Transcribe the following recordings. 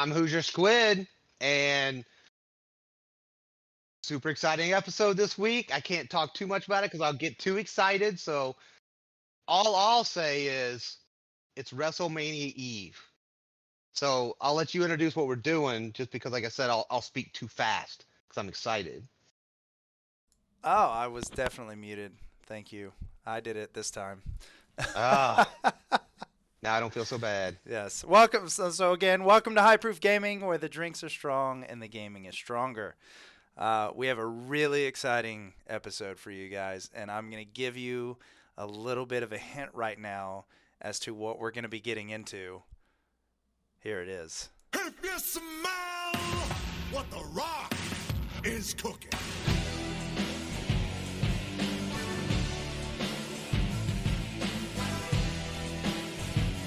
I'm Hoosier Squid, and super exciting episode this week. I can't talk too much about it because I'll get too excited. So all I'll say is it's WrestleMania Eve. So I'll let you introduce what we're doing, just because, like I said, I'll speak too fast because I'm excited. Oh, I was definitely muted. Thank you. I did it this time. Ah, now I don't feel so bad. Yes. Welcome. So again, welcome to High Proof Gaming, where the drinks are strong and the gaming is stronger. We have a really exciting episode for you guys, and I'm going to give you a little bit of a hint right now as to what we're going to be getting into. Here it is. If you smell what the Rock is cooking.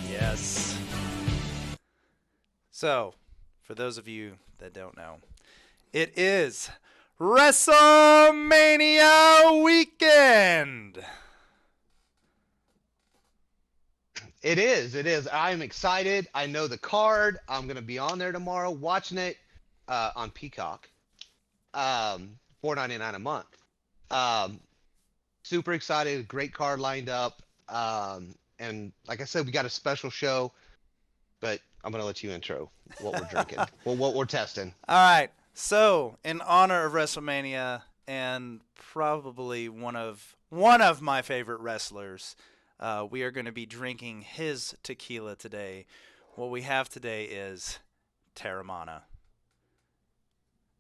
Yes. So, for those of you that don't know, it is WrestleMania weekend. It is. It is. I'm excited. I know the card. I'm gonna be on there tomorrow watching it on Peacock. $4.99 a month. Um, Super excited. Great card lined up. And like I said, we got a special show, but I'm gonna let you intro what we're drinking. Well, what we're testing. All right. So, in honor of WrestleMania and probably one of my favorite wrestlers, we are going to be drinking his tequila today. What we have today is Teremana.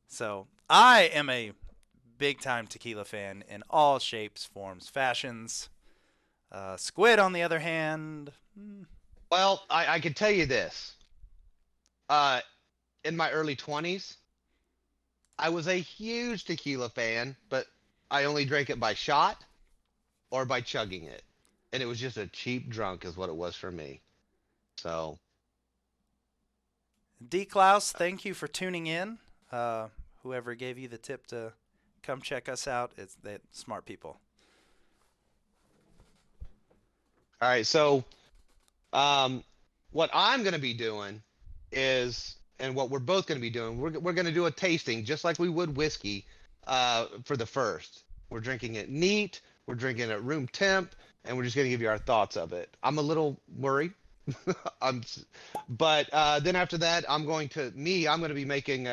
So, I am a big time tequila fan in all shapes, forms, fashions. Squid, on the other hand, Well, I can tell you this. Uh, in my early 20s, I was a huge tequila fan, but I only drank it by shot or by chugging it. And it was just a cheap drunk is what it was for me. So, D. Klaus, thank you for tuning in. Whoever gave you the tip to come check us out, it's they smart people. all right. So, um, what I'm going to be doing is, and what we're both going to be doing, we're going to do a tasting just like we would whiskey for the first. We're drinking it neat, we're drinking it room temp, and we're just going to give you our thoughts of it. I'm a little worried. I'm, but then after that, I'm going to be making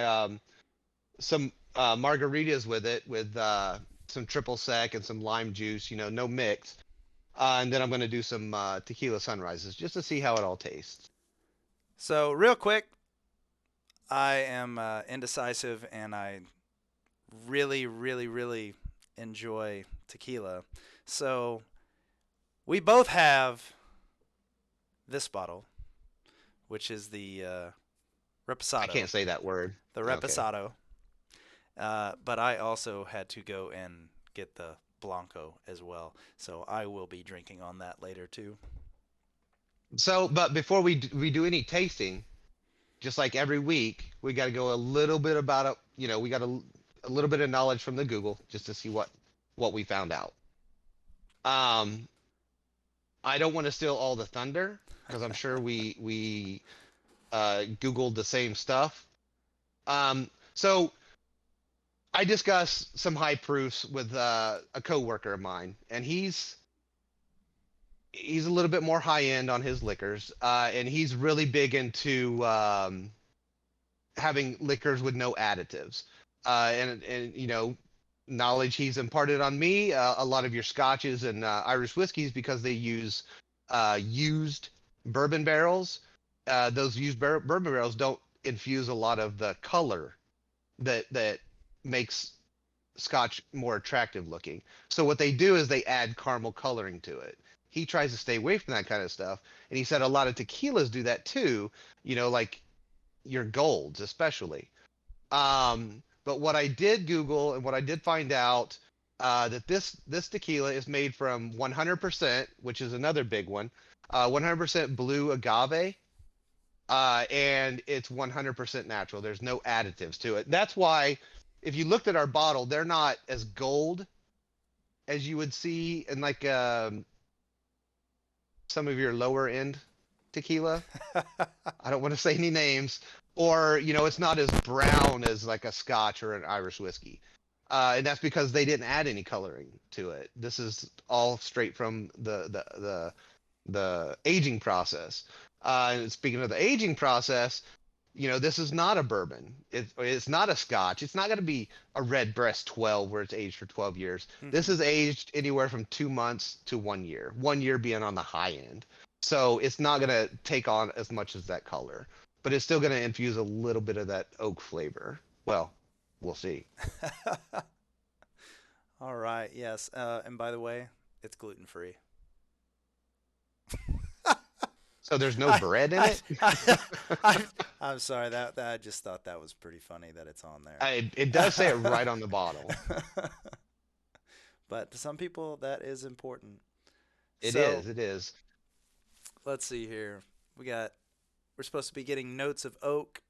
some margaritas with it, with some triple sec and some lime juice, no mix. And then I'm going to do some tequila sunrises just to see how it all tastes. So, real quick, I am indecisive and I really, really, really enjoy tequila. So, we both have this bottle, which is the I Reposado. can't say that word. The Okay. Reposado. But I also had to go and get the Blanco as well. So, I will be drinking on that later too. So, but before we do any tasting, just like every week, we got to go a little bit about it. We got a little bit of knowledge from the Google just to see what we found out. Um, I don't want to steal all the thunder because I'm sure we Googled the same stuff. So I discussed some high proofs with a coworker of mine, and he's a little bit more high end on his liquors, and he's really big into having liquors with no additives. And knowledge he's imparted on me. A lot of your scotches and Irish whiskeys, because they use used bourbon barrels. Those used bourbon barrels don't infuse a lot of the color that makes scotch more attractive looking. So what they do is they add caramel coloring to it. He tries to stay away from that kind of stuff, and he said a lot of tequilas do that too. Like your golds especially. But what I did Google and what I did find out, that this tequila is made from 100%, which is another big one, 100% blue agave, and it's 100% natural. There's no additives to it. That's why, if you looked at our bottle, they're not as gold as you would see in like some of your lower end tequila. I don't want to say any names, or it's not as brown as like a Scotch or an Irish whiskey. And that's because they didn't add any coloring to it. This is all straight from the aging process. And speaking of the aging process, this is not a bourbon. It's not a Scotch. It's not going to be a red breast 12 where it's aged for 12 years. This is aged anywhere from 2 months to 1 year. 1 year being on the high end. So it's not going to take on as much as that color, but it's still going to infuse a little bit of that oak flavor. Well, we'll see. All right. Yes. And by the way, it's gluten free. So there's no bread in it? I'm sorry. That I just thought that was pretty funny that it's on there. It does say it right on the bottle. But to some people, that is important. It is. Let's see here. We're supposed to be getting notes of oak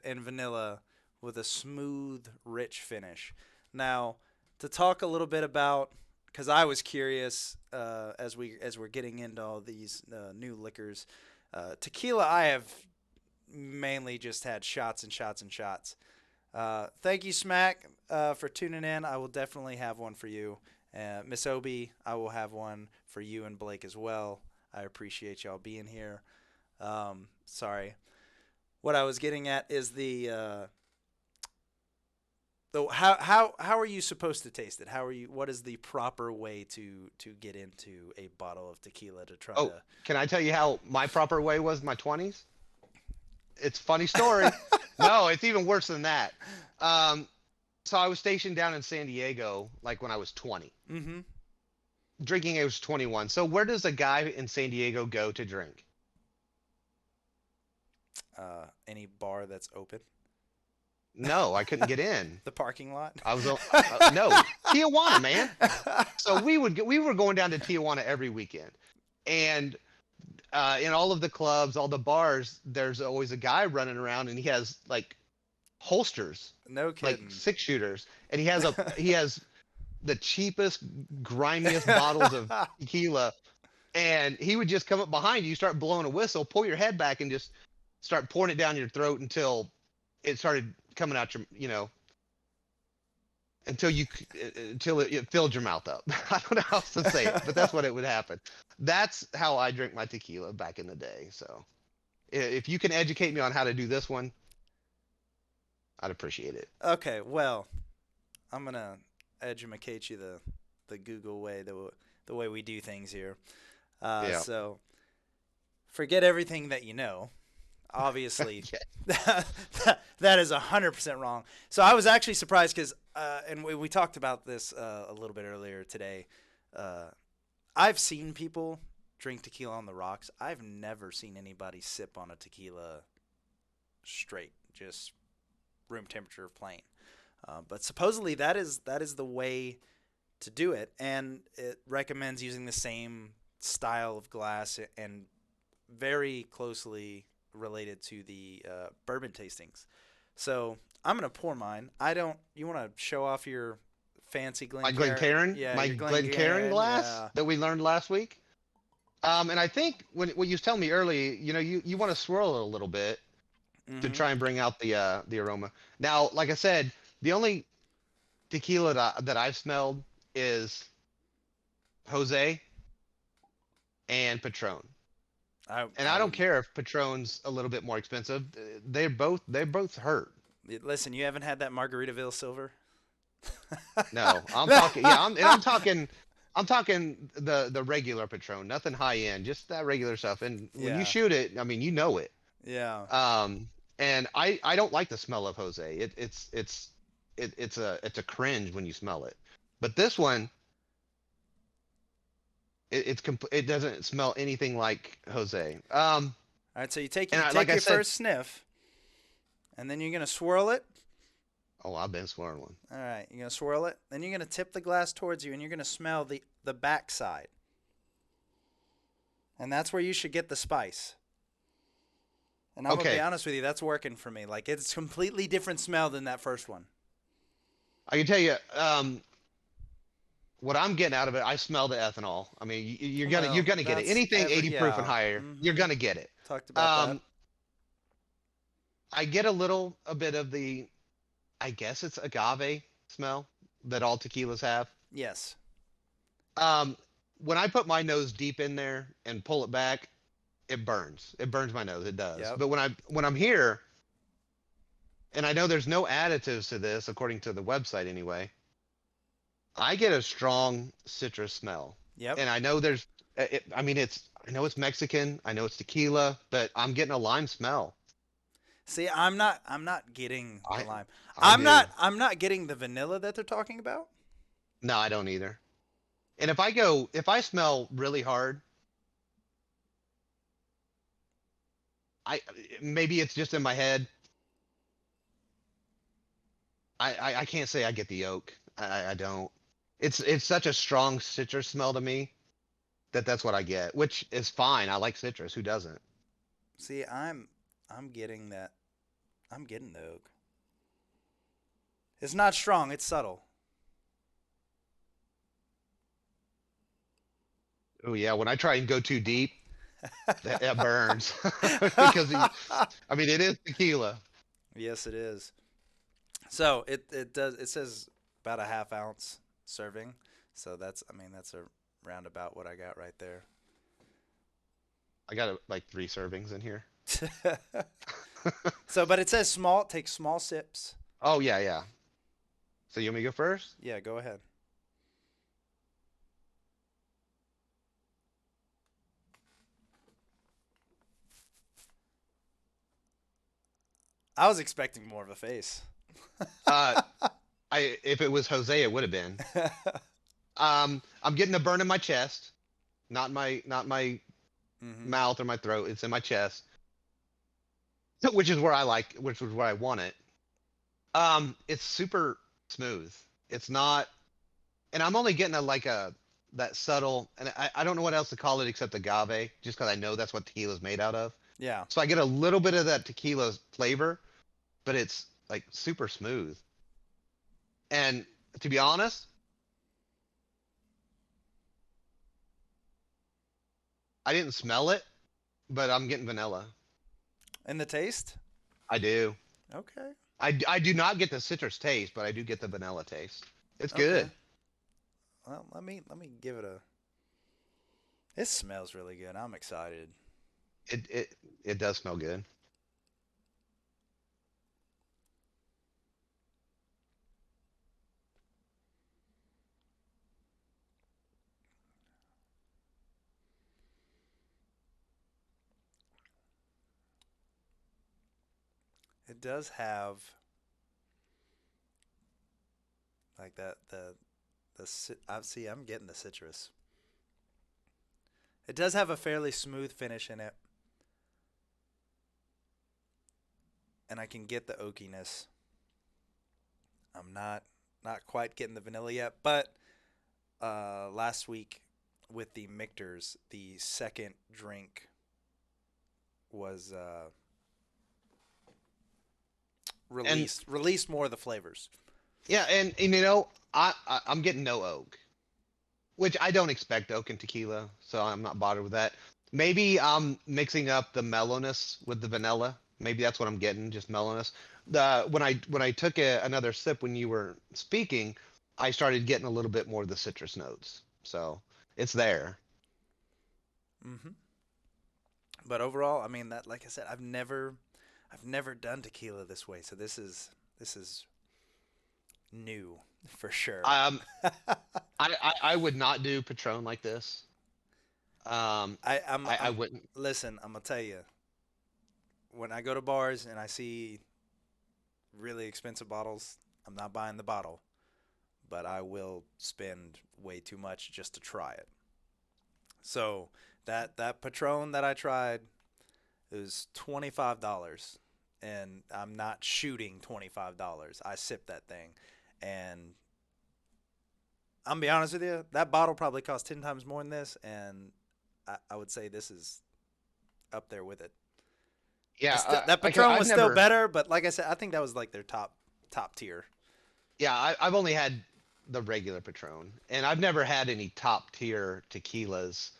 and vanilla with a smooth, rich finish. Now, to talk a little bit about, because I was curious as we're getting into all these new liquors, tequila I have mainly just had shots and shots and shots. Thank you, Smack, for tuning in. I will definitely have one for you. Miss Obi, I will have one for you and Blake as well. I appreciate y'all being here. Sorry. What I was getting at is how are you supposed to taste it? What is the proper way to get into a bottle of tequila to try to... Can I tell you how my proper way was in my 20s? It's a funny story. No, it's even worse than that. So I was stationed down in San Diego, like when I was 20. Mm-hmm. Drinking age was 21. So where does a guy in San Diego go to drink? Any bar that's open. No, I couldn't get in. The parking lot. I was no Tijuana, man. So we were going down to Tijuana every weekend, and in all of the clubs, all the bars, there's always a guy running around, and he has like holsters, no kidding, like 6-shooters, and he has the cheapest, grimiest bottles of tequila, and he would just come up behind you, start blowing a whistle, pull your head back, and just start pouring it down your throat until it started coming out your, until it filled your mouth up. I don't know how else to say it, but that's what it would happen. That's how I drink my tequila back in the day. So if you can educate me on how to do this one, I'd appreciate it. Okay, well, I'm gonna educate you the Google way, the way we do things here. Yeah. So forget everything that you know. Obviously, that is 100% wrong. So I was actually surprised because, and we talked about this a little bit earlier today. I've seen people drink tequila on the rocks. I've never seen anybody sip on a tequila straight, just room temperature plain. But supposedly that is the way to do it, and it recommends using the same style of glass and very closely related to the bourbon tastings. So I'm gonna pour mine. You want to show off your fancy Glencairn? My Glencairn, yeah, my Glencairn glass that we learned last week. And I think when you was telling me earlier, you want to swirl it a little bit to try and bring out the aroma. Now, like I said, the only tequila that I've smelled is Jose and Patron. I don't care if Patron's a little bit more expensive. They both hurt. Listen, you haven't had that Margaritaville Silver? No, I'm talking. Yeah, I'm talking the regular Patron, nothing high end, just that regular stuff. And when you shoot it, I mean, you know it. Yeah. And I don't like the smell of Jose. It's a cringe when you smell it. But this one, it doesn't smell anything like Jose. All right, so you take your first sniff, and then you're gonna swirl it. Oh, I've been swirling one. All right, you're gonna swirl it. Then you're gonna tip the glass towards you, and you're gonna smell the back side. And that's where you should get the spice. And I'm gonna be honest with you, that's working for me. Like, it's a completely different smell than that first one. I can tell you, what I'm getting out of it, I smell the ethanol. I mean, you're gonna get it. Anything 80 proof and higher, you're gonna get it. Talked about that. I get a bit of the, I guess it's agave smell that all tequilas have. Yes. Um, when I put my nose deep in there and pull it back, it burns. It burns my nose. It does. Yep. But when I'm here, and I know there's no additives to this, according to the website anyway, I get a strong citrus smell. Yep. And I know I mean, I know it's Mexican. I know it's tequila, but I'm getting a lime smell. See, I'm not getting the I, lime. I do. I'm not getting the vanilla that they're talking about. No, I don't either. And if I smell really hard, I maybe it's just in my head. I can't say I get the oak. I don't. It's such a strong citrus smell to me that that's what I get, which is fine. I like citrus. Who doesn't? See, I'm getting that. I'm getting the oak. It's not strong. It's subtle. Oh yeah, when I try and go too deep, that burns because I mean it is tequila. Yes, it is. So it says about a half ounce serving. So that's a roundabout what I got right there. I got like 3 servings in here. So, but it says small. Take small sips. Oh yeah, yeah. So you want me to go first? Yeah, go ahead. I was expecting more of a face. Uh, if it was Jose, it would have been. I'm getting a burn in my chest, not my Hmm. mouth or my throat. It's in my chest, which is where I want it. It's super smooth. It's not, and I'm only getting that subtle, and I don't know what else to call it except agave, just because I know that's what tequila's made out of. Yeah. So I get a little bit of that tequila flavor, but it's like super smooth. And to be honest, I didn't smell it, but I'm getting vanilla. And the taste? I do. Okay. I do not get the citrus taste, but I do get the vanilla taste. It's Okay. good. Well, let me give it a. It smells really good. I'm excited. It does smell good. It does have like that I see. I'm getting the citrus. It does have a fairly smooth finish in it, and I can get the oakiness. I'm not quite getting the vanilla yet, but last week with the Mictors, the second drink was And released more of the flavors. yeah, and I'm getting no oak, which I don't expect oak in tequila, so I'm not bothered with that. Maybe I'm mixing up the mellowness with the vanilla. Maybe that's what I'm getting, just mellowness. The when I took another sip when you were speaking, I started getting a little bit more of the citrus notes. So it's there. Hmm. But overall, I mean that like I said, I've never done tequila this way, so this is new for sure. Um, I would not do Patron like this. I I'm wouldn't. listen, I'm gonna tell you, when I go to bars and I see really expensive bottles, I'm not buying the bottle, but I will spend way too much just to try it. So that Patron that I tried, it was $25, and I'm not shooting $25. I sipped that thing, and I'm gonna be honest with you, that bottle probably cost 10 times more than this, and I would say this is up there with it. Yeah, That Patron was still better, but like I said, I think that was like their top tier. Yeah, I've only had the regular Patron, and I've never had any top tier tequilas.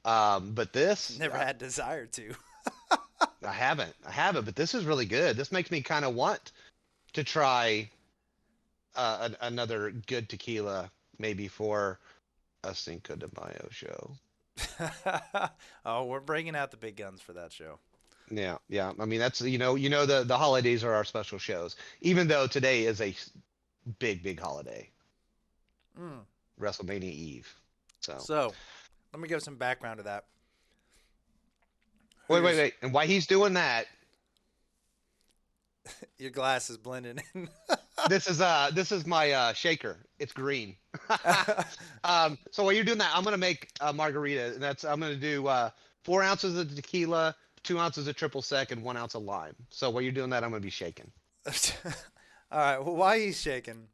But this, Never had desire to. I haven't. But this is really good. This makes me kind of want to try another good tequila, maybe for a Cinco de Mayo show. Oh, we're bringing out the big guns for that show. Yeah, yeah. I mean, that's the holidays are our special shows. Even though today is a big holiday, Mm. WrestleMania Eve. So So, let me give some background to that. wait, Hooters, and while he's doing that, your glass is blending in. this is my shaker. It's green. So while you're doing that, I'm gonna make a margarita, and I'm gonna do 4 ounces of tequila, 2 ounces of triple sec, and 1 ounce of lime. So while you're doing that, I'm gonna be shaking. All right. Well, why he's shaking?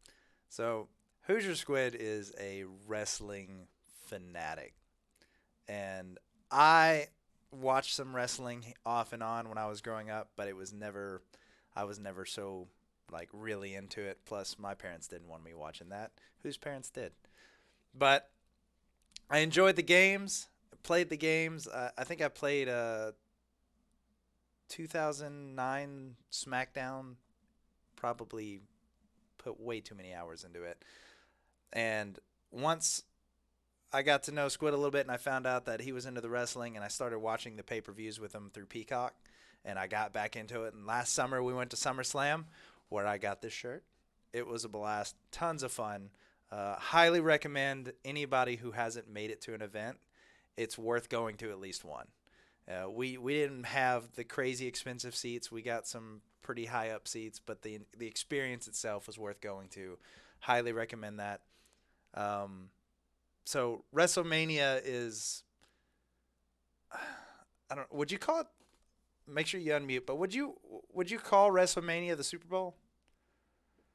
So, Hoosier Squid is a wrestling fanatic, and I watched some wrestling off and on when I was growing up, but I was never so like really into it. Plus, my parents didn't want me watching that. Whose parents did? But I enjoyed the games. Played the games. I think I played 2009 SmackDown. Probably put way too many hours into it. And once I got to know Squid a little bit and I found out that he was into the wrestling and I started watching the pay-per-views with him through Peacock and I got back into it. And last summer we went to SummerSlam where I got this shirt. It was a blast. Tons of fun. Highly recommend anybody who hasn't made it to an event. It's worth going to at least one. We didn't have the crazy expensive seats. We got some pretty high up seats, but the experience itself was worth going to. Highly recommend that. So WrestleMania is, I don't. Would you call it? Make sure you unmute. But would you call WrestleMania the Super Bowl?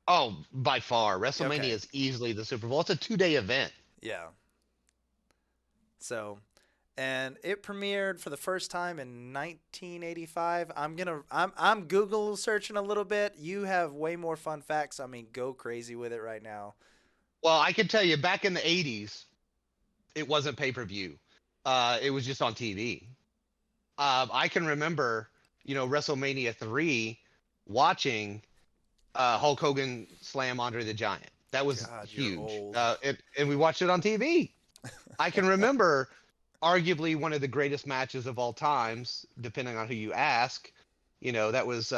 Oh, by far, WrestleMania Okay. is easily the Super Bowl. It's a 2-day event. Yeah. So, and it premiered for the first time in 1985. I'm Google searching a little bit. You have way more fun facts. I mean, go crazy with it right now. Well, I can tell you, back in the 80s, it wasn't pay-per-view. It was just on TV. I can remember, WrestleMania 3 watching Hulk Hogan slam Andre the Giant. That was God, you're huge. old. And we watched it on TV. I can remember arguably one of the greatest matches of all times, depending on who you ask. That was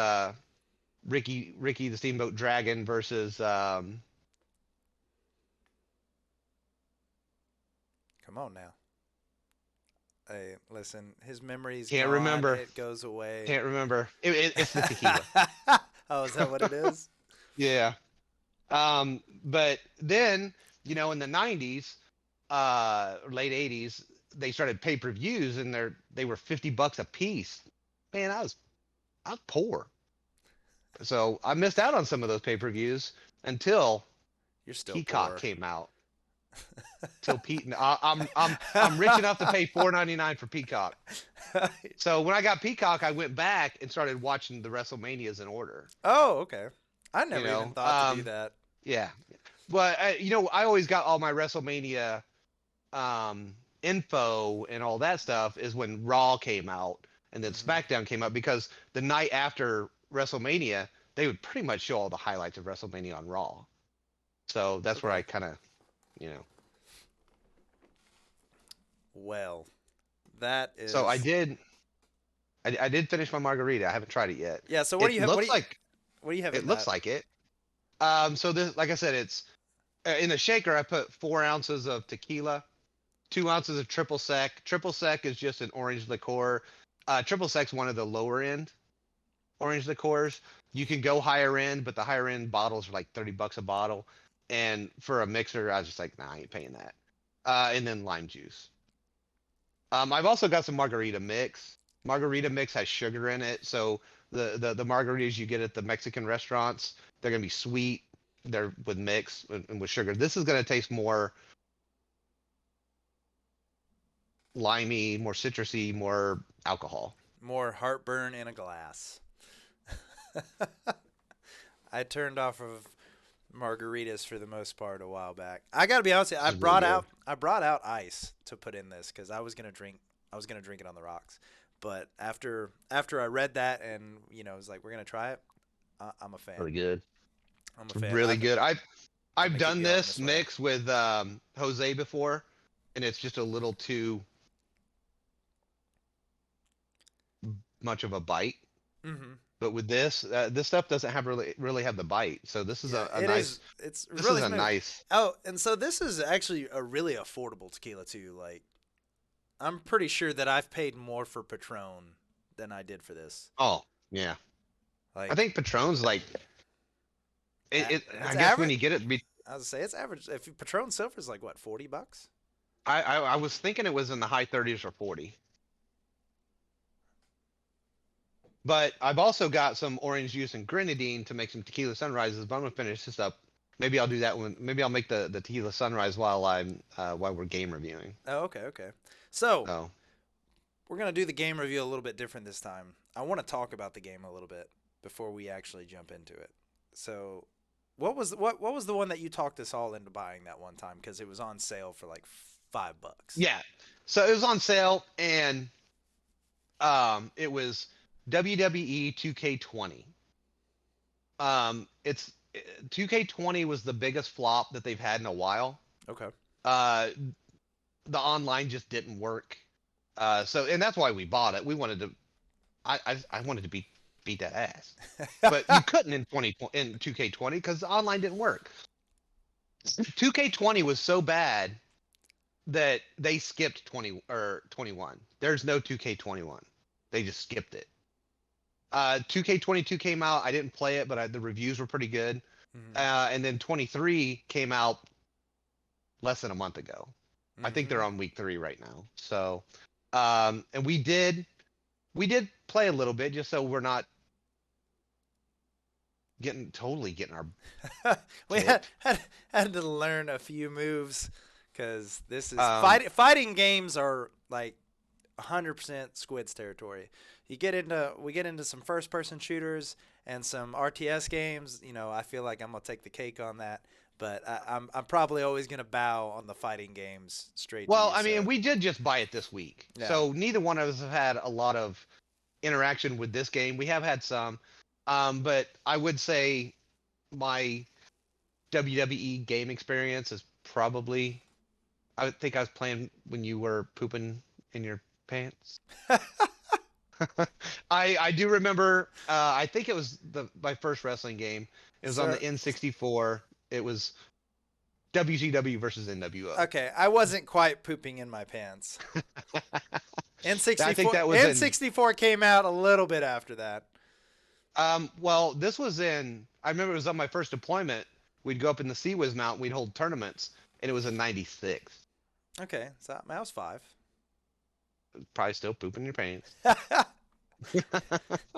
Ricky the Steamboat Dragon versus Come on now. Hey, listen, his memory's Can't gone. remember. It goes away. Can't remember. It's the tequila. Oh, is that what it is? Yeah. But then, in the 90s, late 80s, they started pay-per-views and they were $50 a piece. Man, I was poor. So I missed out on some of those pay-per-views until You're still Peacock poor. came out. Till Pete, I'm rich enough to pay $4.99 for Peacock. So when I got Peacock, I went back and started watching the WrestleManias in order. Oh, okay. I never You even know, thought to do that. Yeah, but I always got all my WrestleMania info and all that stuff is when Raw came out and then SmackDown came out, because the night after WrestleMania they would pretty much show all the highlights of WrestleMania on Raw. So that's where I kind of, Well, that is. So I did finish my margarita. I haven't tried it yet. Yeah. So what do you have? Looks like What do you have? it in looks that? like it. So this, like I said, it's in the shaker. I put 4 ounces of tequila, 2 ounces of triple sec. Triple sec is just an orange liqueur. Triple sec's one of the lower end orange liqueurs. You can go higher end, but the higher end bottles are like $30 a bottle. And for a mixer, I was just like, nah, I ain't paying that. And then lime juice. I've also got some margarita mix. Margarita mix has sugar in it, so the margaritas you get at the Mexican restaurants, they're gonna be sweet. They're with mix and with sugar. This is gonna taste more limey, more citrusy, more alcohol. More heartburn in a glass. I turned off of margaritas for the most part a while back. I gotta be honest with you, I brought out ice to put in this because I was gonna drink it on the rocks. But after I read that and it was like we're gonna try it, I'm a fan. Really good. I'm a fan. Really good. I'm I've gonna keep done going this way. mix with Jose before, and it's just a little too much of a bite. Mm-hmm. But with this stuff doesn't have really have the bite. So this is Yeah, a it nice. is. It's This really is a smooth. nice. Oh, and so this is actually a really affordable tequila too. Like, I'm pretty sure that I've paid more for Patron than I did for this. Oh yeah, Like, I think Patron's like it's I guess when average. you get it, I was say it's average. If Patron Silver is like what, $40? I was thinking it was in the high 30s or 40. But I've also got some orange juice and grenadine to make some tequila sunrises. But I'm gonna finish this up. Maybe I'll do that one. Maybe I'll make the tequila sunrise while we're game reviewing. Oh, okay. So Oh, we're gonna do the game review a little bit different this time. I want to talk about the game a little bit before we actually jump into it. So, what was the one that you talked us all into buying that one time because it was on sale for like $5? yeah. So it was on sale, and it was WWE 2K20. It's 2K20 was the biggest flop that they've had in a while. Okay. The online just didn't work. And that's why we bought it. We wanted to. I wanted to beat that ass, but you couldn't in 2K20 because the online didn't work. 2K20 was so bad that they skipped 20 or 21. There's no 2K21. They just skipped it. 2K22 came out. I didn't play it, but the reviews were pretty good. Mm-hmm. And then 23 came out less than a month ago. I think they're on week 3 right now. So, and we did play a little bit just so we're not getting our. We had to learn a few moves because this is fighting games are like 100% Squid's territory. We get into some first person shooters and some RTS games. I feel like I'm gonna take the cake on that. But I'm probably always gonna bow on the fighting games straight. Well, to you, I mean, we did just buy it this week, so neither one of us have had a lot of interaction with this game. We have had some, but I would say my WWE game experience is probably. I would think I was playing when you were pooping in your pants. I do remember. I think it was my first wrestling game. It was on the N64. It was WCW versus NWO. Okay, I wasn't quite pooping in my pants. N64. I think that was N64 came out a little bit after that. Well, this was in. I remember it was on my first deployment. We'd go up in the Sea-Wiz Mountain. We'd hold tournaments, and it was in '96. Okay, so I was 5. Probably still pooping your pants.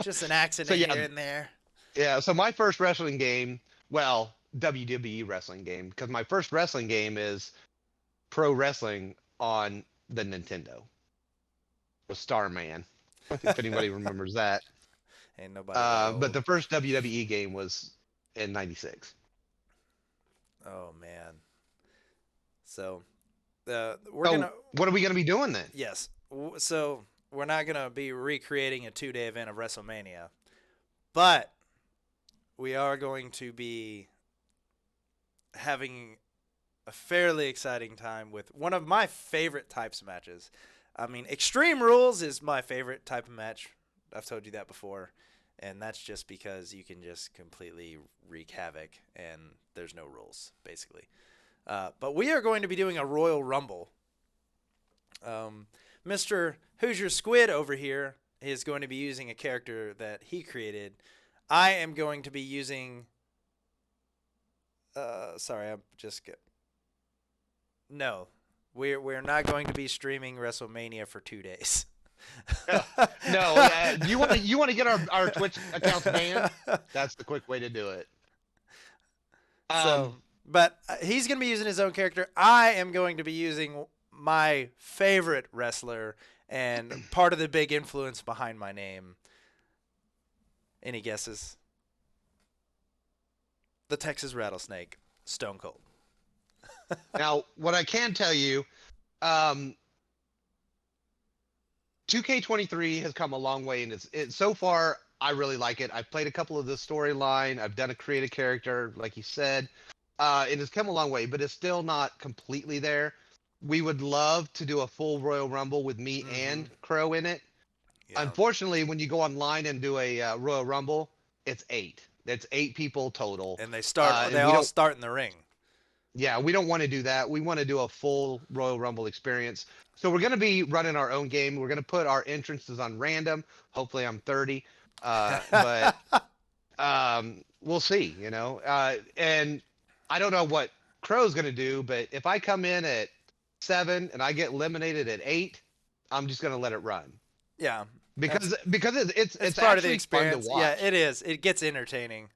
Just an accident here and there. Yeah. So my first wrestling game, well, WWE wrestling game, because my first wrestling game is pro wrestling on the Nintendo. Was Starman. If anybody remembers that. Ain't nobody. But the first WWE game was in '96. Oh man. So, What are we gonna be doing then? Yes. So we're not gonna be recreating a 2-day event of WrestleMania, but we are going to be having a fairly exciting time with one of my favorite types of matches. I mean, Extreme Rules is my favorite type of match. I've told you that before, and that's just because you can just completely wreak havoc and there's no rules, basically. But we are going to be doing a Royal Rumble. Mr. Hoosier Squid over here is going to be using a character that he created. I am going to be using... sorry, I'm just... No, we're not going to be streaming WrestleMania for 2 days. No, you want to get our Twitch accounts banned? That's the quick way to do it. But he's going to be using his own character. I am going to be using my favorite wrestler and part of the big influence behind my name. Any guesses? The Texas Rattlesnake, Stone Cold. Now, what I can tell you, 2K23 has come a long way, and so far I really like it. I've played a couple of the storyline. I've done a creative character, like you said, and it's come a long way, but it's still not completely there. We would love to do a full Royal Rumble with me and Crow in it. Yeah. Unfortunately, when you go online and do a Royal Rumble, it's 8. It's 8 people total. And they start. And They we all don't. start in the ring. Yeah, we don't want to do that. We want to do a full Royal Rumble experience. So we're going to be running our own game. We're going to put our entrances on random. Hopefully I'm 30. But we'll see, you know. And I don't know what Crow's going to do, but if I come in at 7 and I get eliminated at 8, I'm just going to let it run. Yeah. Because it's part of the actually fun to experience. watch. Yeah, it is. It gets entertaining.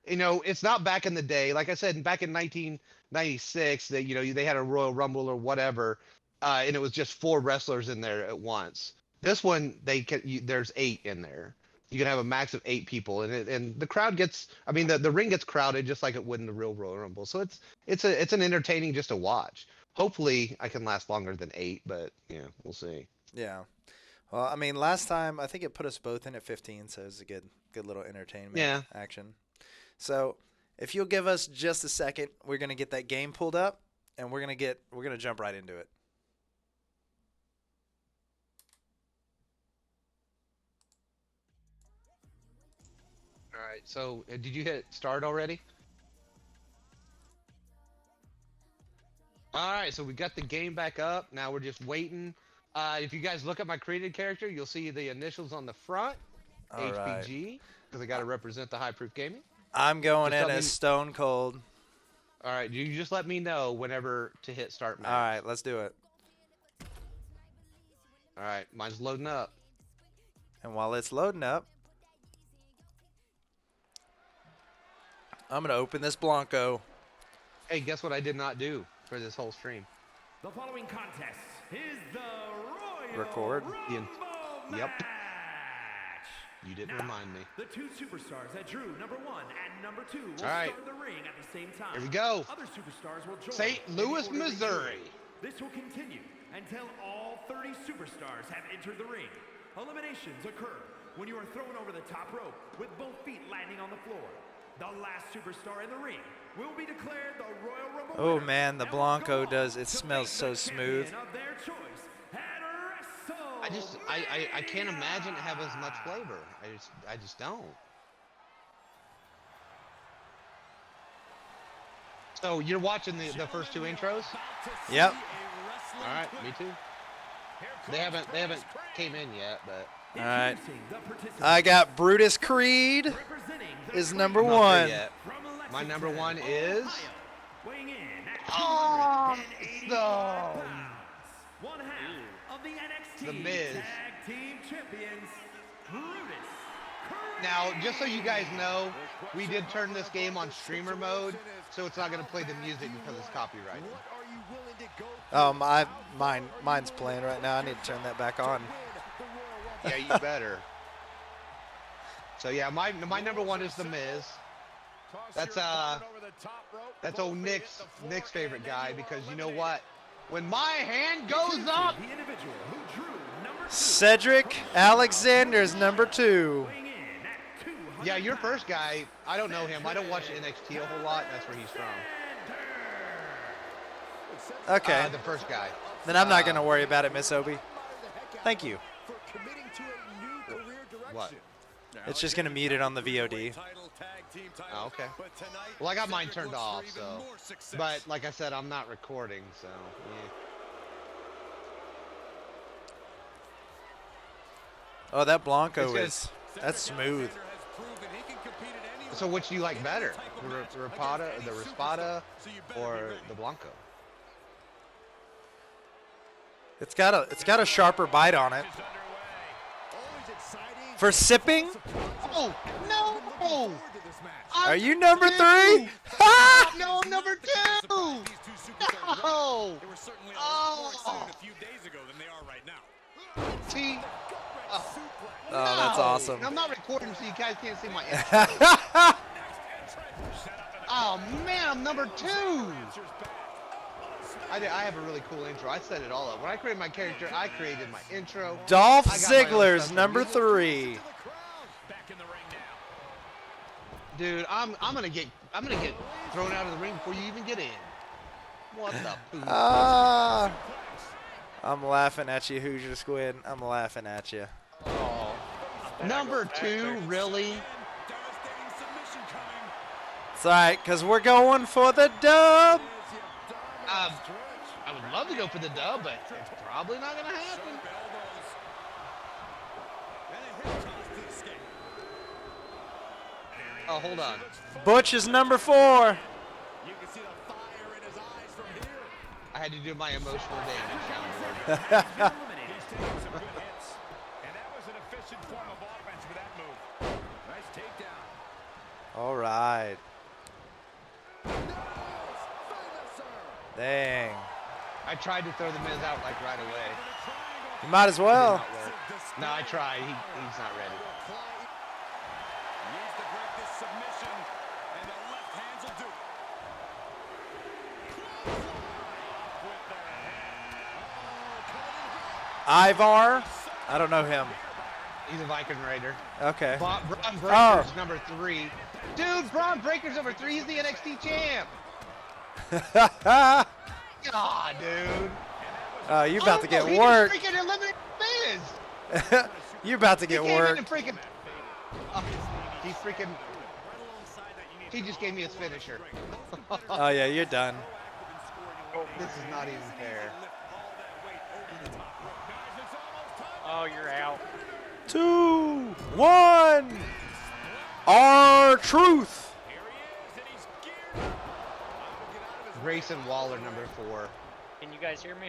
You know, it's not back in the day. Like I said, back in 1996, that they had a Royal Rumble or whatever, and it was just 4 wrestlers in there at once. This one, there's 8 in there. You can have a max of 8 people, and the crowd gets. I mean, the ring gets crowded just like it would in the real Royal Rumble. So it's an entertaining just to watch. Hopefully, I can last longer than 8, but yeah, we'll see. Yeah. Well, I mean, last time I think it put us both in at 15, so it was a good little entertainment action. So, if you'll give us just a second, we're gonna get that game pulled up, and we're gonna jump right into it. All right. So, did you hit start already? All right. So we got the game back up. Now we're just waiting. If you guys look at my created character, you'll see the initials on the front, All HPG, because I got to represent the High Proof Gaming. I'm going Just in tell as me- Stone Cold. All right. You just let me know whenever to hit start match. All right, let's do it. All right. Mine's loading up. And while it's loading up, I'm gonna open this Blanco. Hey, guess what I did not do for this whole stream? The following contest is the Royal Record. Rumble Yep. match. You didn't Now, remind me. The 2 superstars that drew number 1 and number 2 will All right. start the ring at the same time. Here we go. Other superstars will join. St. in the Louis, order they Missouri. joined. This will continue until all 30 superstars have entered the ring. Eliminations occur when you are thrown over the top rope with both feet landing on the floor. The last superstar in the ring will be declared the Royal Rumble Oh winner man, the and will Blanco go on does. It to smells face so the smooth. champion of their choice at I can't imagine it have as much flavor. I just don't. So you're watching the first 2 intros? Yep. All right, me too. They haven't came in yet, but All right. I got Brutus Creed is number I'm not there 1. yet. My number 1 is weighing in at Awesome. 285 pounds, one half of the NXT The Miz. Tag Team Champions, Brutus Creed. Now, just so you guys know, we did turn this game on streamer mode, so it's not going to play the music because it's copyrighted. Oh, mine's playing right now. I need to turn that back on. Yeah, you better. So yeah, my number 1 is the Miz. That's old Nick's favorite guy, because you know what? When my hand goes up, The individual who drew number 2, Cedric Alexander's number 2. weighing in at 200 yeah, your first guy, I don't know him. I don't watch NXT a whole lot. That's where he's from. Okay. The first guy. Then I'm not going to worry about it, Miss Obi. Thank you. What? It's just going to mute it on the VOD. Oh, okay. Well, I got mine turned off, so. But like I said, I'm not recording, so. Yeah. Oh, that Blanco It's is. That's smooth. So which do you like better, the Raspada, or the Blanco? It's got a sharper bite on it. For sipping? Oh no! Are you number 3? No, I'm number 2. No! Oh! See? Oh, that's awesome. I'm not recording, so you guys can't see my. Oh man, I'm number 2. I have a really cool intro. I set it all up. When I created my character, I created my intro. Dolph I got my own Ziggler's custom number music. 3. Dude, I'm gonna get thrown out of the ring before you even get in. What the poop? I'm laughing at you, Hoosier Squid. I'm laughing at you. Oh. Number 2, really? It's all right, because we're going for the dub. I would love to go for the dub, but it's probably not gonna happen. Oh, hold on. Butch is number 4. I had to do my emotional damage soundboard. All right. Dang. I tried to throw the Miz out like right away. You might as It did well. not work. No, I tried. He's not ready. Ivar. I don't know him. He's a Viking Raider. Okay. Braun Breaker's number 3. Dude, Braun Breaker's number 3. He's the NXT champ. God, dude. You about to get He worked. just freaking eliminated Miz. You about to He get came in worked. and freaking. He just gave me his finisher. Oh yeah, you're done. This is not even fair. Oh, you're out. 2, 1. R-Truth. Grayson Waller, number 4. Can you guys hear me?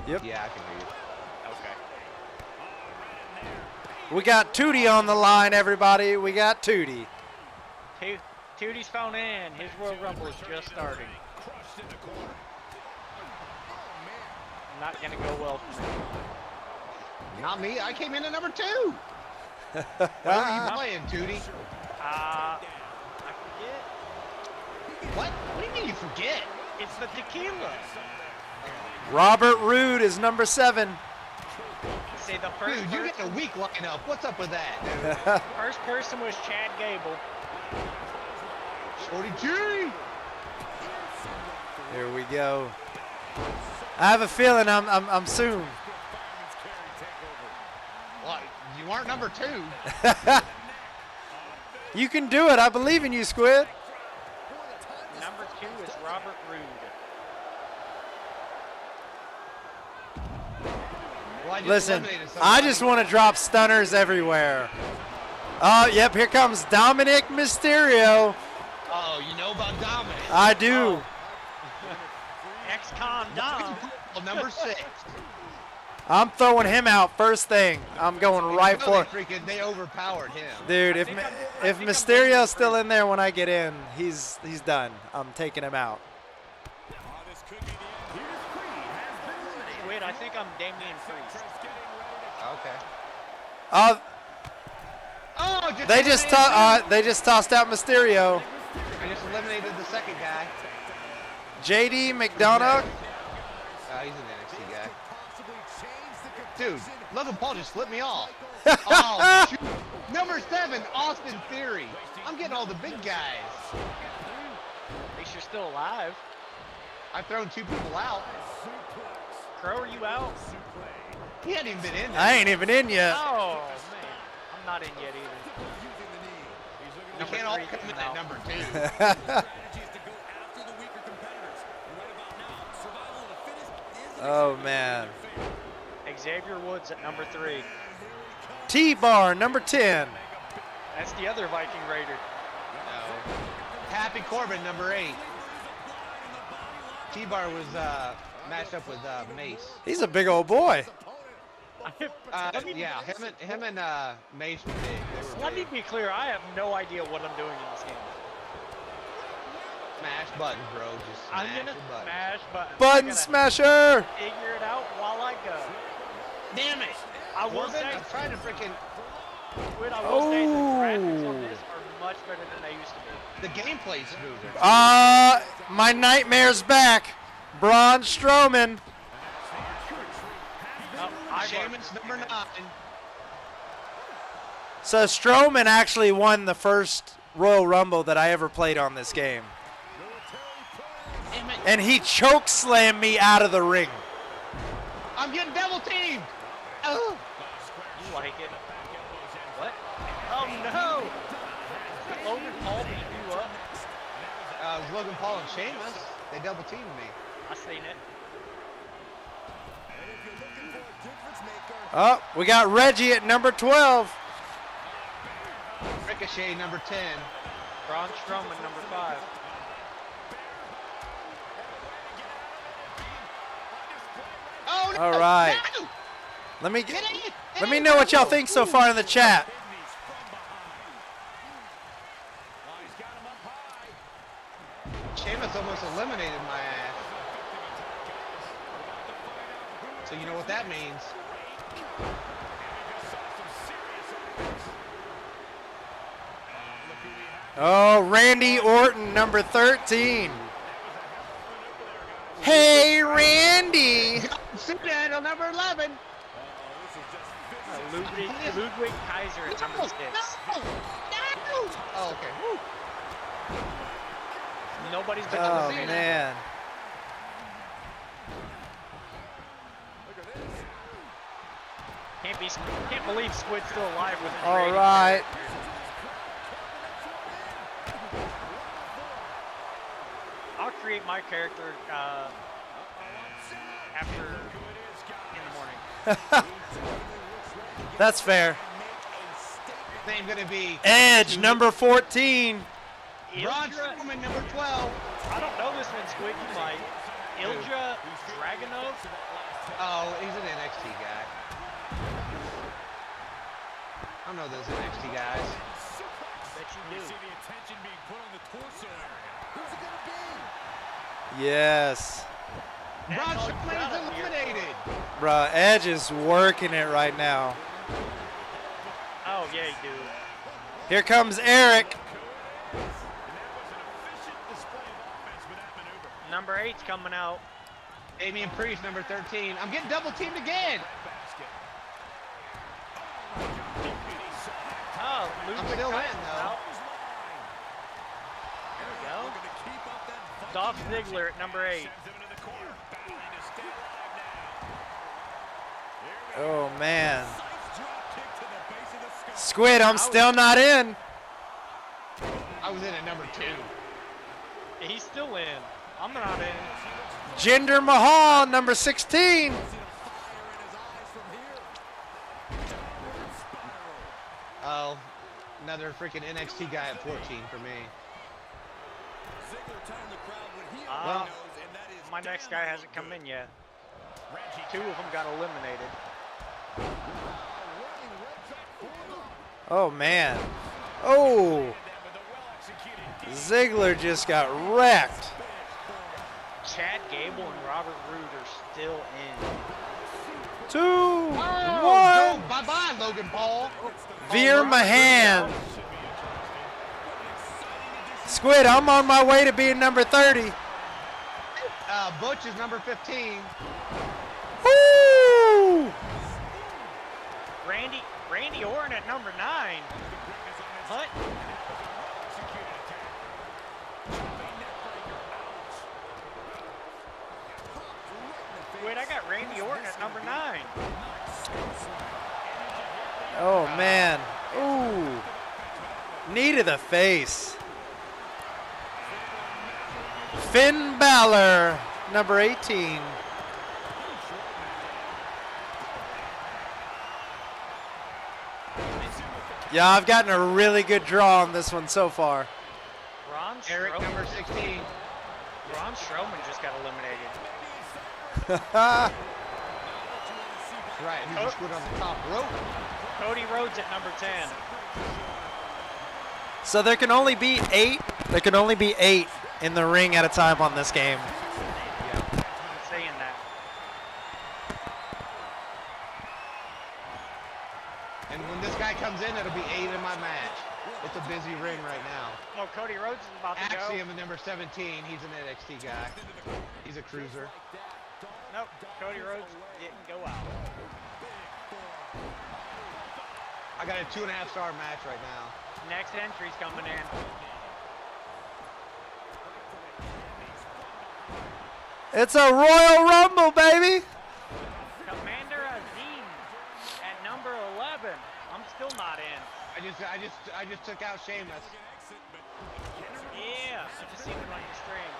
Yep. Yeah, I can hear you. Okay. We got Tootie on the line, everybody. We got Tootie. Tootie's phone in. His Royal Rumble is just starting. Not gonna go well for me. Not me. I came in at number 2. What are you playing, Tootie? I forget. What? What do you mean you forget? It's the tequila. Robert Roode is number 7. See, the first Dude, you get a weak lineup. What's up with that, dude? first person was Chad Gable. Shorty G. Here we go. I have a feeling I'm soon. What? You aren't number 2. You can do it. I believe in you, Squid. Number 2 is Robert Roode. Well, Listen, eliminated I somebody. just want to drop stunners everywhere. Oh, yep, here comes Dominic Mysterio. Oh, you know about Dominic. I do. Ex-con Dom. Number 6. I'm throwing him out first thing. I'm going right You know for it. they overpowered him. Dude, if Mysterio's still in there when I get in, he's done. I'm taking him out. Wait, I think I'm Damian Priest. Okay. Oh, Oh, they just tossed out Mysterio. I just eliminated the second guy. JD McDonough. He's an NXT guy. Dude, Logan Paul just flipped me off. Oh, shoot. Number 7, Austin Theory. I'm getting all the big guys. At least you're still alive. I've thrown 2 people out. Crow, are you out? He hadn't even been in there. I ain't even in yet. Oh, man. I'm not in yet either. You can't all 3 come in out. at number 2. Oh, man. Xavier Woods at number 3. T-Bar, number 10. That's the other Viking Raider. No. Happy Corbin, number 8. T-Bar was matched up with Mace. He's a big old boy. Yeah, him and Mace were big. They were Let me big. be clear, I have no idea what I'm doing in this game. Smash buttons, bro. Just I'm smash gonna your buttons. smash buttons. Button I'm gonna smasher. figure it out while I go. Damn it! I will Corbin, say, I'm trying to freaking... I will say the graphics on this are much better than they used to be. The gameplay's smoother. My nightmare's back. Braun Strowman. Sheamus number 9. So Strowman actually won the first Royal Rumble that I ever played on this game. And he choke slammed me out of the ring. I'm getting double teamed. Oh. You like it? What? Oh no! Logan Paul beat you up. It was Logan Paul and Sheamus. They double teamed me. I seen it. Oh, we got Reggie at number 12. Ricochet number 10. Braun Strowman number 5. Oh no! All right. No! Let me Let me know what y'all think so far in the chat. Sheamus almost eliminated my ass. So you know what that means. Oh, Randy Orton, number 13. Hey, Randy. Superman number 11. Ludwig Kaiser at number 6. Oh, okay. Woo. Nobody's been Oh, eliminated. man. Can't believe Squid's still alive with his All rating. right. I'll create my character after in the morning. That's fair. Name gonna be Edge, number 14. Braun Strowman number 12. I don't know this one, Squid. You might. Ilja Dragunov. Oh, he's an NXT guy. I don't know those NXT guys. Bet you do. Yes. Braun Strowman is eliminated. Bruh, Edge is working it right now. Oh, yeah, you do. Here comes Eric. Number 8's coming out. Damian Priest number 13. I'm getting double teamed again. Oh, I'm still in, though. There we go. Dolph Ziggler at number 8. Oh, man. Squid, I'm still not in. I was in at number 2. He's still in. I'm not in. Jinder Mahal, number 16. Oh, another freaking NXT guy at 14 for me. Well, my next guy hasn't come in yet. 2 of them got eliminated. Oh, man. Oh. Ziggler just got wrecked. Chad Gable and Robert Roode are still in. 2, Oh, 1. bye-bye, Logan Paul. Veer Mahan. Squid, I'm on my way to being number 30. Butch is number 15. Woo! Randy Orton at number 9. What? Wait, I got Randy Orton at number 9. Oh, man. Ooh. Knee to the face. Finn Balor, number 18. Yeah, I've gotten a really good draw on this one so far. Braun Eric Strowman. number 16. Braun Strowman just got eliminated. Right, he just went on the top rope. Cody Rhodes at number 10. So there can only be 8. There can only be 8 in the ring at a time on this game. I'm saying that. And when this guy comes in, it'll be 8 in my match. It's a busy ring right now. Oh, Cody Rhodes is about to go. Axiom at number 17. He's an NXT guy. He's a cruiser. Nope, Cody Rhodes didn't go out. I got a 2.5-star match right now. Next entry's coming in. It's a Royal Rumble, baby. Commander Azim at number 11. I'm still not in. I just took out Sheamus. Yeah, I just seemed like a string.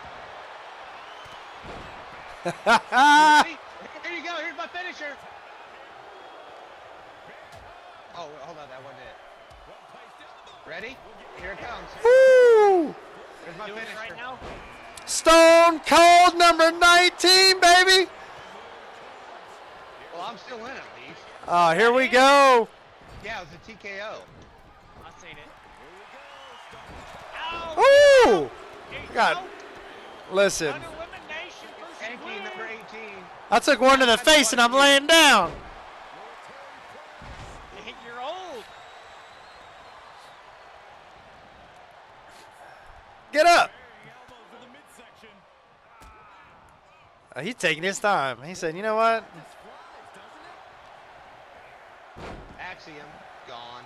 Ready? Here you go. Here's my finisher. Oh, hold on. That wasn't it. Ready? Here it comes. Woo! Here's my Doing it finisher. right now. Stone Cold number 19, baby. Well, I'm still in at least. Oh, here we go. Yeah, it was a TKO. I've seen it. Ow! Ooh! Here you God. go. Listen, Under elimination versus Hanky, win. number 18. I took one to the face and I'm laying down. You're old. Get up. He's taking his time. He said, you know what? Axiom, gone.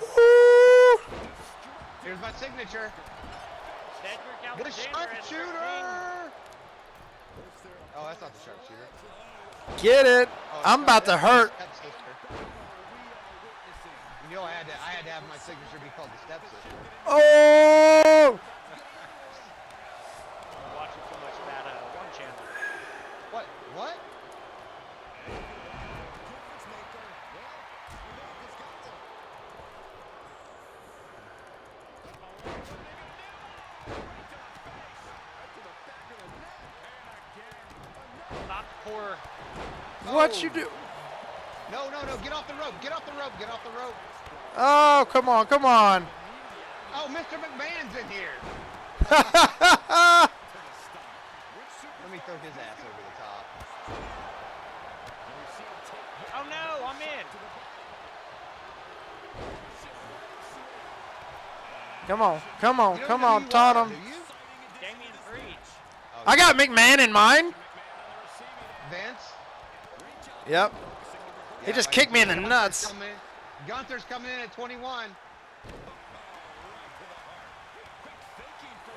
Woo! Here's my signature. Cedric The Alexander as their king. sharpshooter! Oh, that's not the sharpshooter. Get it. Oh, I'm about to hurt. Stepsister. You know, I had to have my signature be called the stepsister. Oh! I'm watching too much of that one channel. What? What? Not poor. What you do? No, get off the rope, get off the rope, get off the rope. Oh, come on, come on. Oh, Mr. McMahon's in here. Let me throw his ass over the top. Oh no, I'm in. Come on, come on, You don't come know who on, you taunt are, him. do you? Damian Priest. Oh, I got McMahon in mine. Vince. Yep. He just kicked me in the nuts. Gunther's coming in at 21.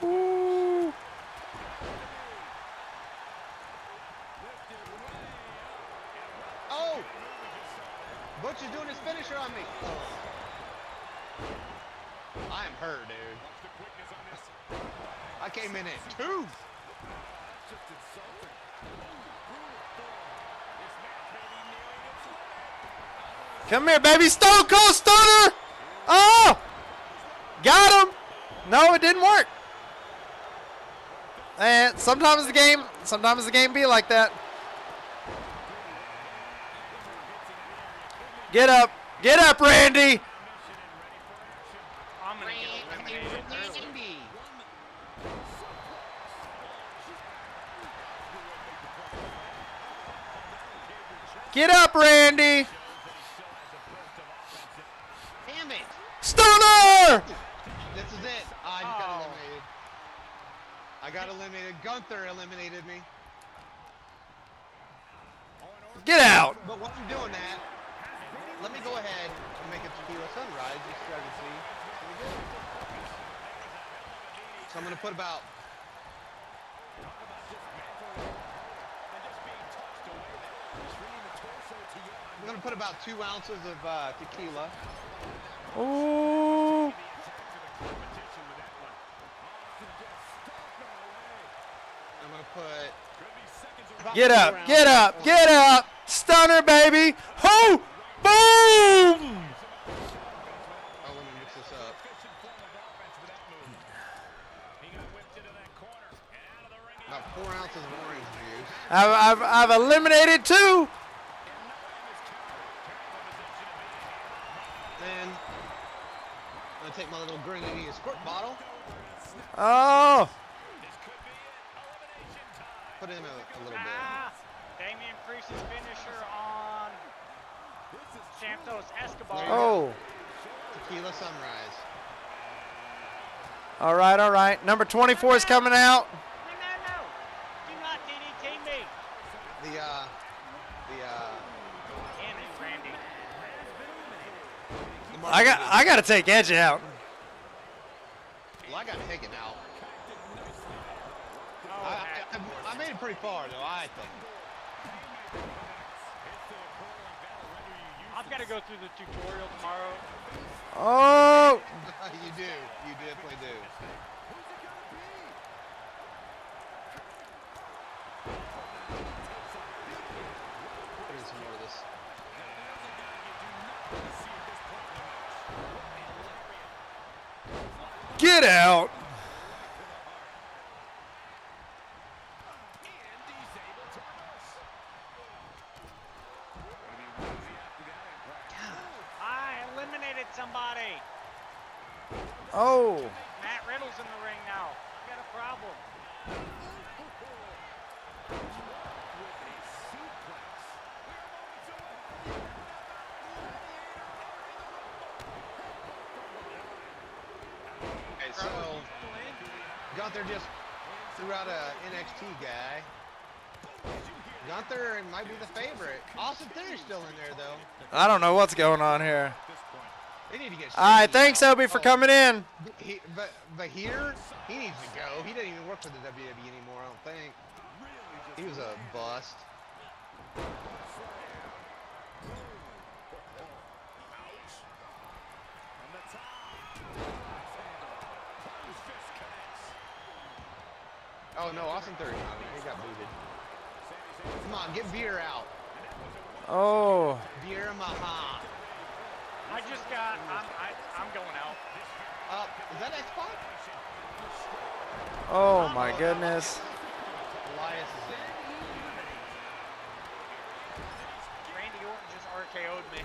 Ooh. Oh! Butch is doing his finisher on me. Oh. I'm hurt, dude. I came in at 2. Come here, baby. Stone Cold Stunner. Oh! Got him. No, it didn't work. And sometimes the game be like that. Get up, Randy. I'm gonna get eliminated early. Get up, Randy. Damn it! Stunner. This is it. I just got eliminated. I got eliminated. Gunther eliminated me. Get out. But while I'm doing that, let me go ahead and make a tequila sunrise just so I can see. So I'm going to put about... I'm going to put about 2 ounces of tequila. Ooh. I'm going to put... about Get 4 up, ounces get up, of- get up. Stunner, baby. Ho! Boom! Oh, let me mix this up. About 4 ounces of orange juice. I've eliminated 2. Then gonna take my little grenadine squirt bottle, Oh! put in a little bit. Damian Priest's finisher on Santos Escobar. Oh! Tequila Sunrise. All right, all right. Number 24 is coming out. No. Do not DDT me. Andy Randy. I got to take Edge out. Well, I got taken out. I made it pretty far, though, I think. I've got to go through the tutorial tomorrow. Oh! You do. You definitely do. Put in some more of this. Get out! I eliminated somebody. Oh! Matt Riddle's in the ring now. I got a problem. Okay, so Gunther just threw out a NXT guy. Gunther might be the favorite. Austin Theory's still in there, though. I don't know what's going on here. They need to get. All right, Shaky thanks, out. Obi, for coming in. But here, he needs to go. He doesn't even work for the WWE anymore, I don't think. He was a bust. Oh, no, Austin Theory. He got booted. Come on, get Veer out. Oh. Veer Maha. I just got. I'm going out. Is that X-Pac? Oh, my goodness. Elias is in. Randy Orton just RKO'd me.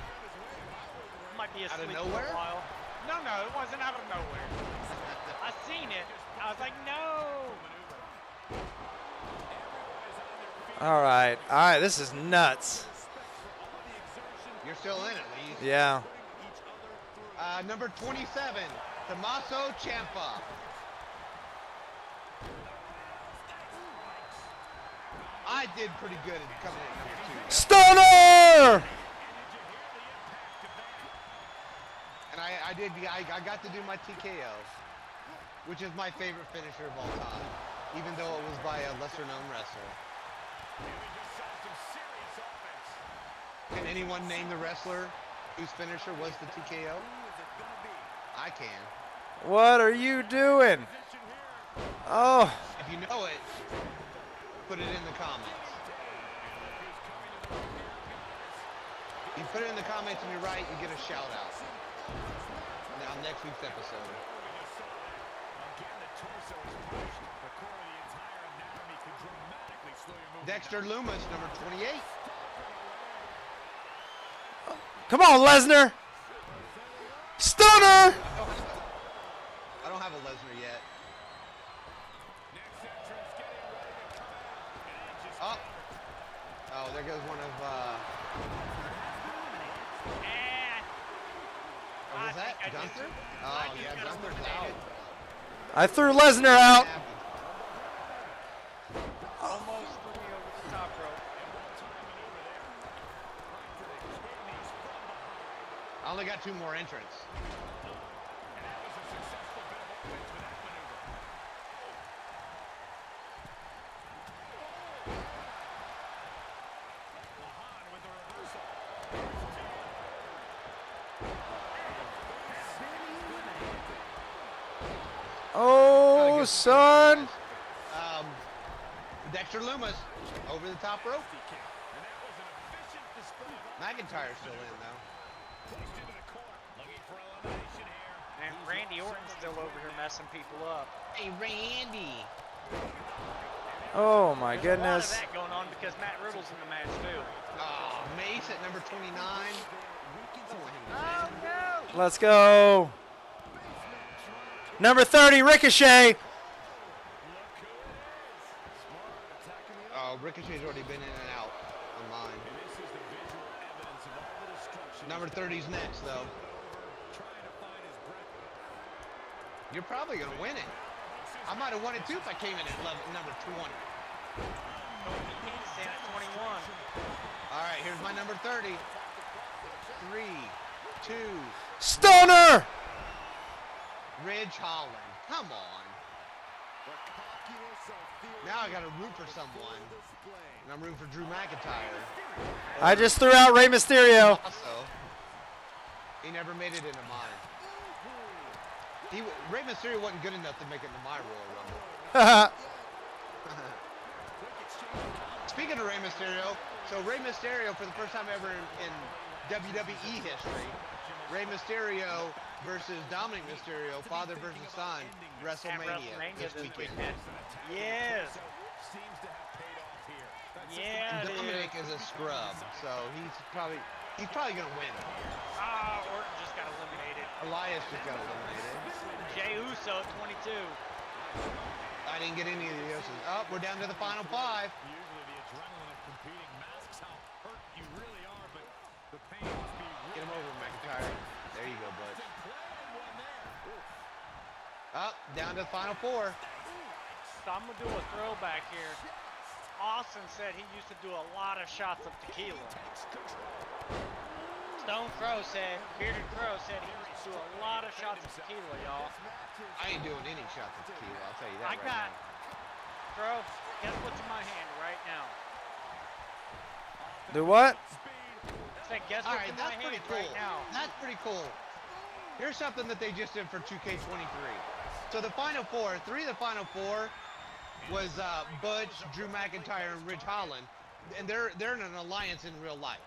Might be Out of asleep nowhere? for a while. No, it wasn't out of nowhere. I seen it. I was like, no. All right, this is nuts. You're still in at least. Yeah. Number 27, Tommaso Ciampa. I did pretty good at coming in number 2. Stunner! And I got to do my TKO, which is my favorite finisher of all time, even though it was by a lesser-known wrestler. Can anyone name the wrestler whose finisher was the TKO? I can. What are you doing? Oh. If you know it, put it in the comments. You put it in the comments and you're right, you get a shout out. Now next week's episode. Dexter Lumis, number 28. Come on, Lesnar. Stunner! I don't have a Lesnar yet. Oh, there goes one of, oh, was that Gunther? Oh, yeah, Gunther's out. I threw Lesnar out. Almost threw me over the top rope. I only got 2 more entrants. Oh, son. Dexter Lumis over the top rope. McIntyre's still in though. And Randy Orton's still over here messing people up. Hey, Randy. Oh, my There's a lot of goodness. that going on because Matt Riddle's in the match too. Oh, Mace at number 29. Oh no! Let's go. Number 30, Ricochet. Oh, Ricochet's already been in and out on mine. Number 30's next, though. You're probably going to win it. I might have won it, too, if I came in at number 20. You can't stand at 21. All right, here's my number 30. 3, 2, Stoner. Ridge Holland. Come on. Now I got to root for someone. And I'm rooting for Drew McIntyre. I just threw out Rey Mysterio. Also, he never made it into mine. Rey Mysterio wasn't good enough to make it into my Royal Rumble. Speaking of Rey Mysterio, so Rey Mysterio, for the first time ever in WWE history, Rey Mysterio versus Dominic Mysterio, father versus son, WrestleMania this weekend. Yes. Yeah, Dominic is a scrub, so he's probably gonna win. Orton just got eliminated. Elias just got eliminated. Jey Uso, 22. I didn't get any of the others. Oh, we're down to the final 5. Get him over, McIntyre. There you go, bud. Up, down to the final 4. So I'm going to do a throwback here. Austin said he used to do a lot of shots of tequila. Bearded Crow said he used to do a lot of shots of tequila, y'all. I ain't doing any shots of tequila, I'll tell you that I got, Crow, guess what's in my hand right now? Do what? Said, guess All what's right, in my that's pretty hand cool. right now? That's pretty cool. Here's something that they just did for 2K23. So the final 4, 3 of the final 4 was Butch, Drew McIntyre, and Ridge Holland, and they're in an alliance in real life.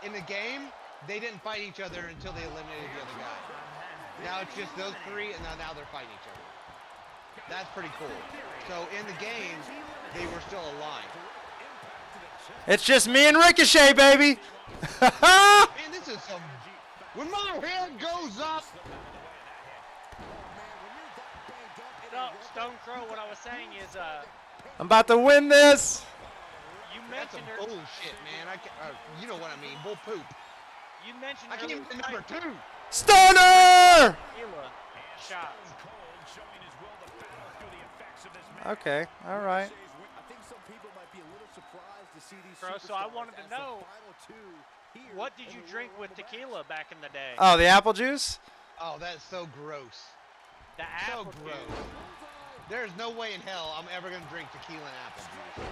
In the game, they didn't fight each other until they eliminated the other guy. Now it's just those 3, and now they're fighting each other. That's pretty cool. So in the game, they were still aligned. It's just me and Ricochet, baby. Man, this is some... When my head goes up... No, Stone Crow, what I was saying is, I'm about to win this. you That's some mentioned her. bullshit, man. You know what I mean. Bull poop. You mentioned I can't even earlier number 2. Stoner. tequila shots. Okay, all right. Bro, so I wanted to know, what did you drink with tequila back in the day? Oh, the apple juice? Oh, that's so gross. The So apple gross. juice. There's no way in hell I'm ever going to drink tequila and apple juice.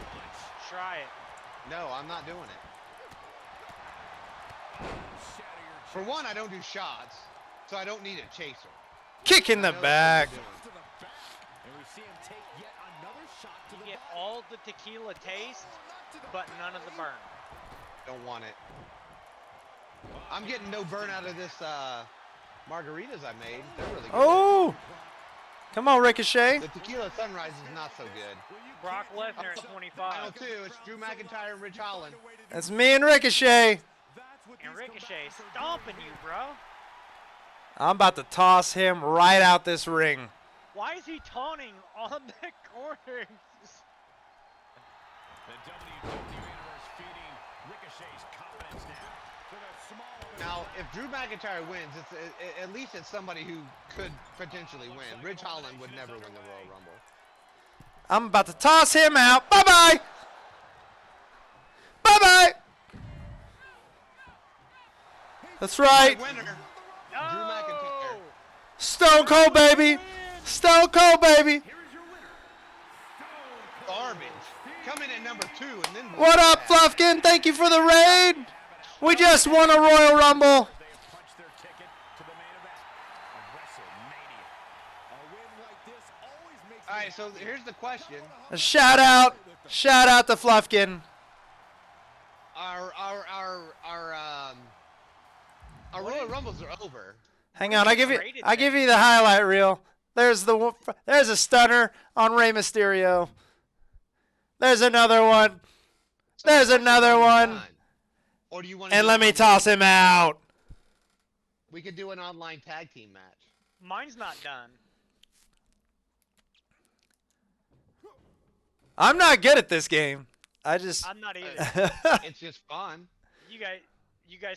Try it. No, I'm not doing it. For one, I don't do shots, so I don't need a chaser. Kick in the I know back. that's what I'm doing. You get all the tequila taste, but none of the burn. Don't want it. I'm getting no burn out of this margaritas I made. They're really good. Oh. Come on, Ricochet. The tequila sunrise is not so good. Brock Lesnar at 25. Final 2, it's Drew McIntyre and Ridge Holland. That's me and Ricochet. And Ricochet stomping you, bro. I'm about to toss him right out this ring. Why is he taunting on the corner? Now, if Drew McIntyre wins, at least it's somebody who could potentially win. Ridge Holland would never win the Royal Rumble. I'm about to toss him out. Bye-bye. Bye-bye. That's right. Winner, Drew No! McIntyre. Stone Cold, baby. Stone Cold, baby. Garbage. Come in at number 2 and then... What up, Fluffkin? Thank you for the raid. We just won a Royal Rumble. All right, so here's the question. A shout out to Fluffkin. Our Royal Rumbles are over. Hang on, I give you the highlight reel. There's a stunner on Rey Mysterio. There's another one. There's another one. Or do you want? And let me toss him out. We could do an online tag team match. Mine's not done. I'm not good at this game. I just. I'm not either. It's just fun. You guys